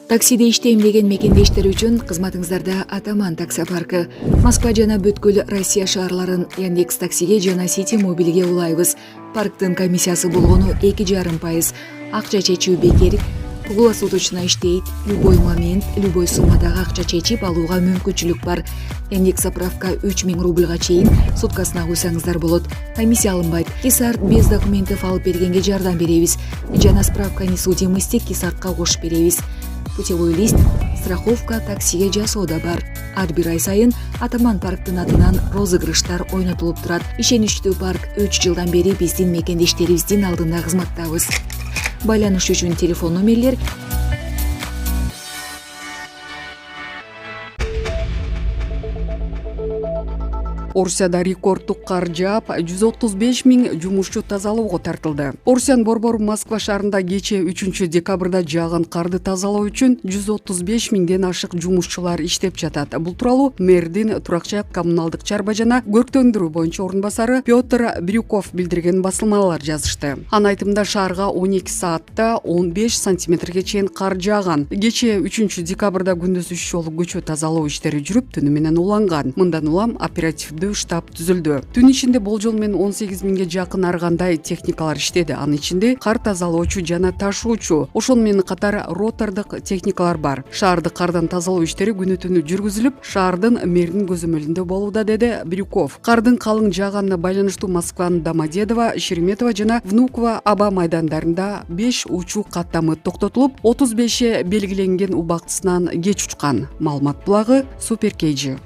Таксиде иштейм деген мекендештер үчүн кызматыңыздарда Атаман такси паркы. Москва жана бүткүл Россия шаарларын Яндекс таксиге жана Сити мобилге улайбыз. Парктын комиссиясы болгону 2,5%. Акча чечүү бекер. Круглосуточно иштейт. Любой момент, любой суммадагы акча чечип алууга мүмкүнчүлүк бар. Яндекс заправка 3000 рубльга чейин суткасына куйсаңыздар болот. Комиссия алынбайт. Кисарт без документов алып бергенге жардам беребиз. Жана справка несудимости кисартка кошуп беребиз. Путевой лист, страховка таксиге жасоодо бар. Ар бир ай сайын Атаман парктын атынан розыгрыштар ойнотулуп турат. Ишеничтүү парк 3 жылдан бери биздин мекендештерибиздин алдында кызматтабыз. Байланыш үчүн телефон номерлер Орусияда рекордтук кар жаап 135 000 жумушчу тазалоого тартылды. Орусиянын борбору Москва шаарында кечээ 3 декабрда жааган карды тазалоо үчүн 135 000ден ашык жумушчулар иштеп жатат. Бул тууралуу мэрдин турак-жай коммуналдык чарба жана көрктөндүрүү боюнча орун басары Петр Брюков билдирген басылмалар жазышты. Анын айтымында шаарга 12 саатта 15 сантиметрге чейин кар жааган. Кечээ 3 декабрда күндүз 3 жолу көчө тазалоо иштери жүрүп, түнү менен уланган. Мындан улам оперативдүү штаб түзүлдү. Түн ичинде болжол менен 18 000ге жакын ар кандай техникалар иштеди. Анын ичинде кар тазалоочу жана ташуучу, ошону менен катар ротордук техникалар бар. Шаарды кардан тазалоо иштери күнү түнү жүргүзүлүп, шаардын мэрдин көзөмөлүндө болууда, деди Брюков. Кардын калың жааганына байланыштуу Москванын Домодедово, Шереметово жана Внуково аба майдандарында 5 учуу каттамы токтотулуп, 35 белгиленген убактысынан кеч учкан. Маалымат булагы Супер Кейджи.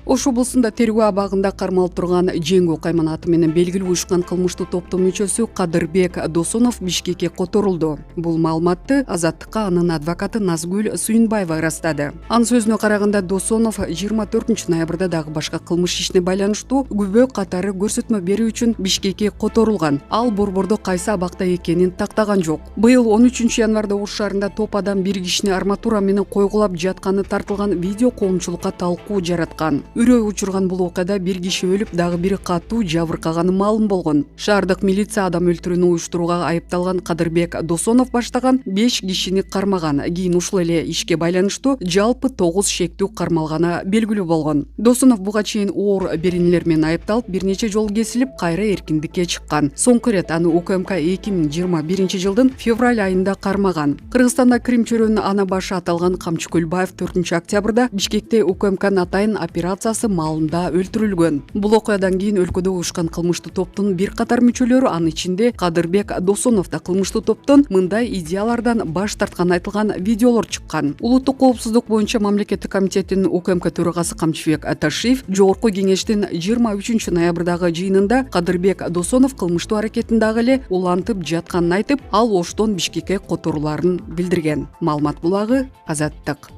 Ош облусунда тергөө абагында кармалып турган Жеңгө кайманаты менен белгилүү уюшкан кылмыштуу топтун мүчөсү Кадырбек Досонов Бишкекке которулду. Бул маалыматты Азаттыкка анын адвокаты Назгүл Суюнбаева ырастады. Анын сөзүнө караганда Досонов 24 ноябрда дагы башка кылмыш ишине байланыштуу күбө катары көрсөтмө берүү үчүн Бишкекке которулган. Ал борбордо кайсы абакта экенин тактаган жок. Быйыл 13 январда Ош шаарында топ адам бир кишини арматура менен койгулап жатканы тартылган видео коомчулукка талкуу жараткан. Үрөй учурган бул окуяда бир киши өлүп, дагы бири катуу жабыркаганы маалым болгон. Шаардык милиция адам өлтүрүүнү уюштурууга айыпталган Кадырбек Досонов баштаган 5 кишини кармаган. Кийин ушул эле ишке байланыштуу жалпы 9 шектүү кармалганы белгилүү болгон. Досонов буга чейин оор беренелер менен айыпталып, бир нече жолу кесилип, кайра эркиндикке чыккан. Соңку ирет аны УКМК 2021 жылдын февраль айында кармаган. Кыргызстанда Крим чөрөнүн ана башы аталган Камчы Көлбаев 4 октябрда Бишкекте УКМКнын атайын операциясы маалында өлтүрүлгөн. Бул окуядан кийин өлкөдө уюшкан кылмыштуу топтун бир катар мүчөлөрү, анын ичинде Кадырбек Досонов да кылмыштуу топтон мындай идеялардан баш тартканы айтылган видеолор чыккан. Улуттук коопсуздук боюнча мамлекеттик комитеттин УКМК төрагасы Камчыбек Аташиев Жогорку кеңештин 23 ноябрдагы жыйынында Кадырбек Досонов кылмыштуу аракетин дагы эле улантып жатканын айтып, ал Оштон Бишкекке которууларын билдирген. Маалымат булагы Азаттык.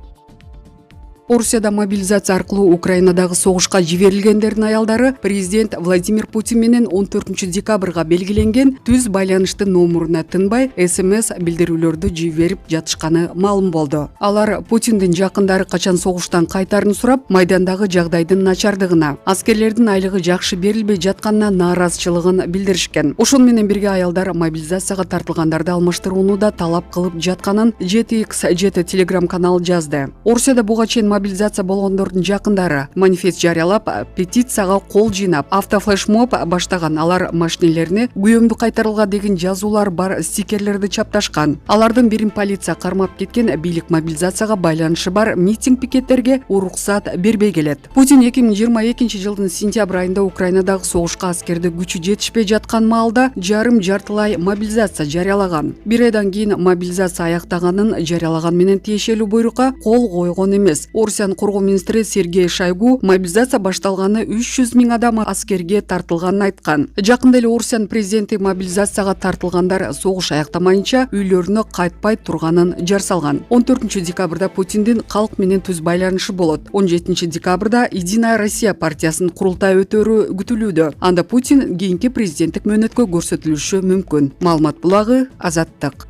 Орусияда мобилизация аркылуу Украинадагы согушка жиберилгендердин аялдары президент Владимир Путин менен 14 декабрга белгиленген түз байланыштын номуруна тынбай СМС билдирүүлөрдү жиберип жатышканы маалым болду. Алар Путиндин жакындары качан согуштан кайтарын сурап, майдандагы жагдайдын начардыгына, аскерлердин айлыгы жакшы берилбей жатканына нааразычылыгын билдиришкен. Ошону менен бирге аялдар мобилизацияга тартылгандарды алмаштырууну да талап кылып жатканын 7x7 телеграм каналы жазды. Орусияда буга чейин мобилизация болгондордун жакындары манифест жарыялап, петицияга кол жыйнап, автофлешмоб баштаган. Алар машинелерине күйөөмдү кайтарылга деген жазуулар бар стикерлерди чапташкан. Алардын бирин полиция кармап кеткен. Бийлик мобилизацияга байланышы бар митинг пикеттерге уруксат бербей келет. Путин 2022 жылдын сентябрь айында Украинадагы согушка аскерди күчү жетишпей жаткан маалда жартылай мобилизация жарыялаган. Бир айдан кийин мобилизация аяктаганын жарыялаган менен тиешелүү буйрукка кол койгон эмес. Орусиянын коргоо министри Сергей Шойгу мобилизация башталганы 300 000 адам аскерге тартылганын айткан. Жакында эле Орусиянын президенти мобилизацияга тартылгандар согуш аяктамайынча үйлөрүнө кайтпай турганын жар салган. 14 декабрда Путиндин калк менен түз байланышы болот. 17 декабрда Единая Россия партиясынын курултай өтөрү күтүлүүдө. Анда Путин кийинки президенттик мөөнөткө көрсөтүлүшү мүмкүн. Маалымат булагы Азаттык.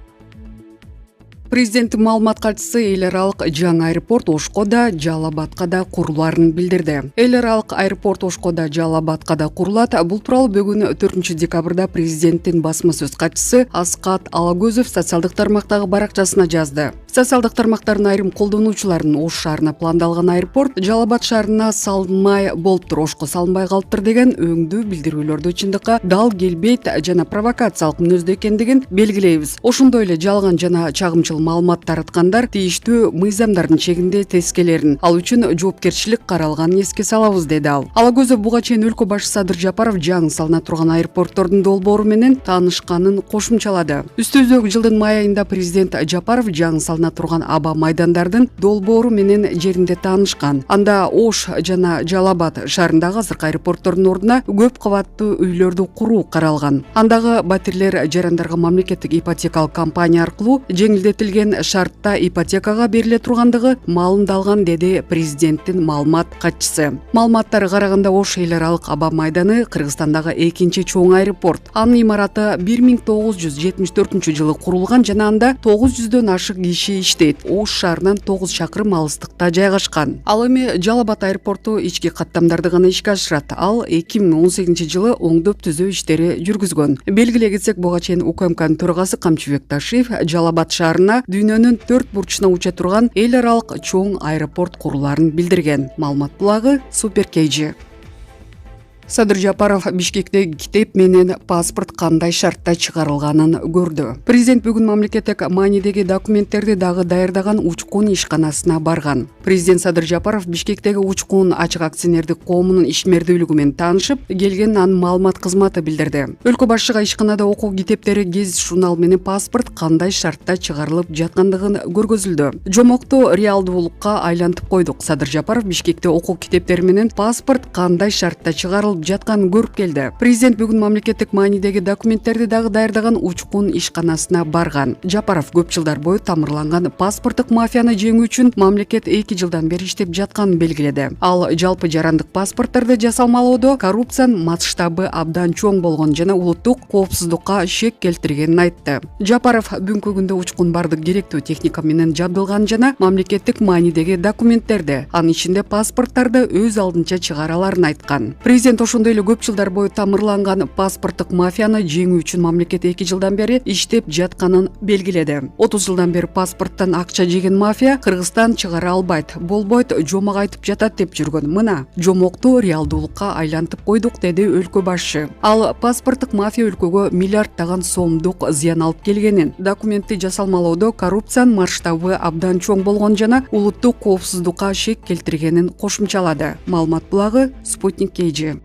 Президенттин маалымат катчысы эл аралык жаңы аэропорт Ошкода, Жалал Абадка да курулаарын билдирди. Эл аралык аэропорт Ошкода, Жалал Абадка да курулат. Бул тууралуу бүгүн 4 декабрда президенттин басма сөз катчысы Аскат Алагөзов социалдык тармактагы баракчасына жазды. Социалдык тармактардын айрым колдонуучуларын Ош шаарына пландалган аэропорт Жалал Абад шаарына салынмай болуптур, Ошко салынбай калыптыр деген өңдүү билдирүүлөрдү чындыкка дал келбейт жана провокациялык мүнөздө экендигин белгилейбиз. Ошондой эле жалган жана чагымчыл маалымат тараткандар тийиштүү мыйзамдардын чегинде тескелерин, ал үчүн жоопкерчилик каралганын эске салабыз, деди ал. Алагөзов буга чейин өлкө башчы Садыр Жапаров жаңы салына турган аэропорттордун долбоору менен таанышканын кошумчалады. Үстүбүздөгү жылдын май айында президент Жапаров жаңы салына турган аба майдандардын долбоору менен жеринде таанышкан. Анда Ош жана Жалал Абад шаарындагы азыркы аэропорттордун ордуна көп кабаттуу үйлөрдү куруу каралган. Андагы батирлер жарандарга мамлекеттик ипотекалык компания аркылуу жеңилдетилген шартта ипотекага бериле тургандыгы маалымдалган, деди президенттин маалымат катчысы. Маалыматтарга караганда Ош эл аралык аба майданы Кыргызстандагы экинчи чоң аэропорт. Анын имараты 1974 жылы курулган жана анда 900дөн ашык киши иштейт. Ош шаарынан 9 чакырым алыстыкта жайгашкан. Ал эми Жалал Абад аэропорту ички каттамдарды гана ишке ашырат. Ал 2018 жылы оңдоп түзөө иштери жүргүзгөн. Белгилей кетсек, буга чейин УКМКнын төрагасы Камчыбек Ташиев Жалал Абад шаарына дүйнөнүн 4 бурчуна уча турган эл аралык чоң аэропорт курулаарын билдирген. Маалымат булагы Супер KG. Садыр Жапаров Бишкекте китеп менен паспорт кандай шартта чыгарылганын көрдү. Президент бүгүн мамлекеттик маанидеги документтерди дагы даярдаган Учкун ишканасына барган. Президент Садыр Жапаров Бишкектеги Учкун ачык акционердик коомунун ишмердүүлүгү менен таанышып келген, анын маалымат кызматы билдирди. Өлкө башчыга ишканада окуу китептери, гезит журнал менен паспорт кандай шартта чыгарылып жаткандыгын көргөзүлдү. Жомокту реалдуулукка айлантып койдук. Садыр Жапаров Бишкекте окуу китептери менен паспорт кандай шартта чыгарылып жатканын көрүп келди. Президент бүгүн мамлекеттик маанидеги документтерди дагы даярдаган Учкун ишканасына барган. Жапаров көп жылдар бою тамырланган паспорттук мафияны жеңүү үчүн мамлекет 2 жылдан бери иштеп жатканын белгиледи. Ал жалпы жарандык паспорттарды жасалмалоодо коррупциянын масштабы абдан чоң болгон жана улуттук коопсуздукка шек келтиргенин айтты. Жапаров бүгүнкү күндө Учкун бардык керектүү техника менен жабдылган жана мамлекеттик маанидеги документтерди, анын ичинде паспорттарды өз алдынча чыгара аларын айткан. Президент ошондой эле көп жылдар бою тамырланган паспорттук мафияны жеңүү үчүн мамлекет 2 жылдан бери иштеп жатканын белгиледи. 30 жылдан бери паспорттон акча жеген мафия Кыргызстан чыгара албайт, болбойт, жомок айтып жатат деп жүргөн. Мына жомокту реалдуулукка айлантып койдук, деди өлкө башчы. Ал паспорттук мафия өлкөгө миллиарддаган сомдук зыян алып келгенин, документти жасалмалоодо коррупциянын масштабы абдан чоң болгон жана улуттук коопсуздукка шек келтиргенин кошумчалады. Маалымат булагы Спутник KG.